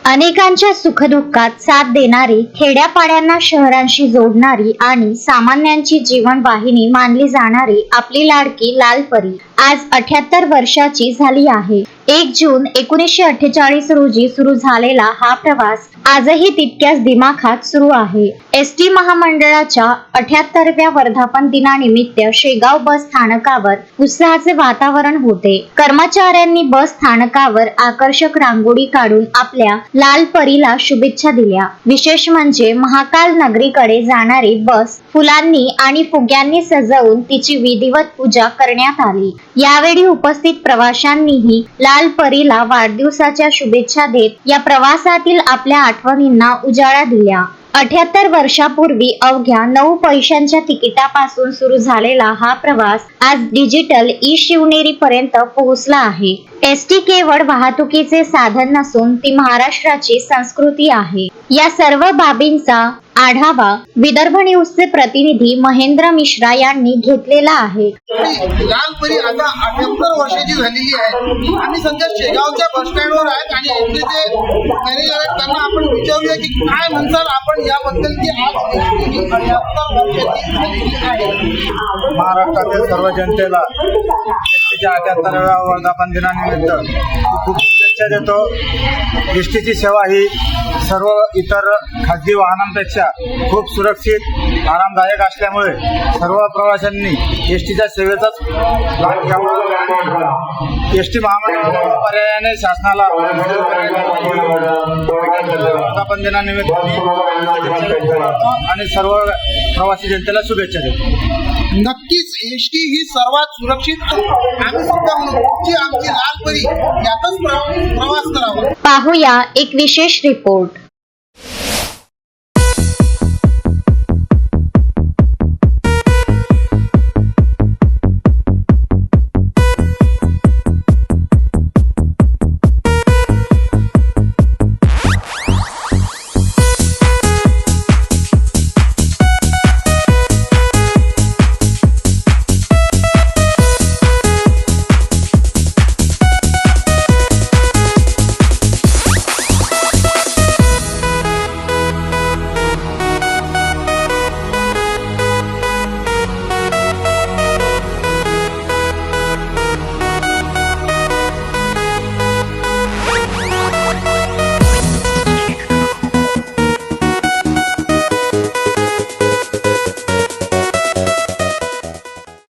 अनेकांच्या सुखदुःखात साथ देणारी, खेड्यापाड्यांना शहरांशी जोडणारी आणि सामान्यांची जीवनवाहिनी मानली जाणारी आपली लाडकी लाल परी आज 78 वर्षाची झाली आहे। 1 जून 1948 रोजी सुरू झालेला हा प्रवास आजही तितक्याच दिमाखात सुरू आहे। एसटी महामंडळाच्या 78व्या वर्धापन दिनानिमित्त शेगाव बस स्थानकावर उत्साहाचे वातावरण होते। कर्मचाऱ्यांनी बस स्थानकावर आकर्षक रांगोळी काढून आपल्या लाल परीला शुभेच्छा दिल्या। विशेष म्हणजे महाकाल नगरीकडे जाणारी बस फुलांनी आणि फुग्यांनी सजवून तिची विधिवत पूजा करण्यात आली। यावेळी उपस्थित प्रवाशांनीही लाल परीला वाढदिवसाच्या शुभेच्छा देत या प्रवासातील आपल्या आठवणींना उजाळा दिला। 78 वर्षापूर्वी अवघ्या 9 पैशांच्या तिकिटापासून सुरू झालेला हा प्रवास आज डिजिटल ई शिवनेरी पर्यंत पोहोचला आहे। एसटी केवळ वाहतुकीचे साधन नसून ती महाराष्ट्राची संस्कृती आहे। या सर्व बाबींचा आढावा विदर्भ न्यूजचे प्रतिनिधी महेंद्र मिश्रा यांनी घेतलेला आहे। लाल परी आता 78 वर्षाची झालेली आहे। आम्ही सध्या शेगावच्या बस स्टँडवर आहेत आणि इथे जे मॅनेजर आहेत त्यांना आपण विचारूया की काय म्हणतात आपण याबद्दल की आज 78 वर्षाची झालेली आहे। महाराष्ट्रातील सर्व जनतेला एसटीच्या 78व्या वर्धापन दिनानिमित्त खूप शुभेच्छा देतो। एसटीची सेवा ही सर्व इतर खाजगी वाहनांपेक्षा खूप सुरक्षित आरामदायक असल्यामुळे सर्व प्रवाशांनी एसटीच्या सेवेचाच लाभ घ्यावा। एसटी महामंडळ पर्यायाने शासनाला वर्धापन दिनानिमित्त आणि सर्व प्रवासी जनतेला शुभेच्छा देतो। नक्कीच एसटी ही सर्वात सुरक्षित आम्ही सुद्धा म्हणून आमची लाल परी यातच प्रवास करावा। पाहूया एक विशेष रिपोर्ट।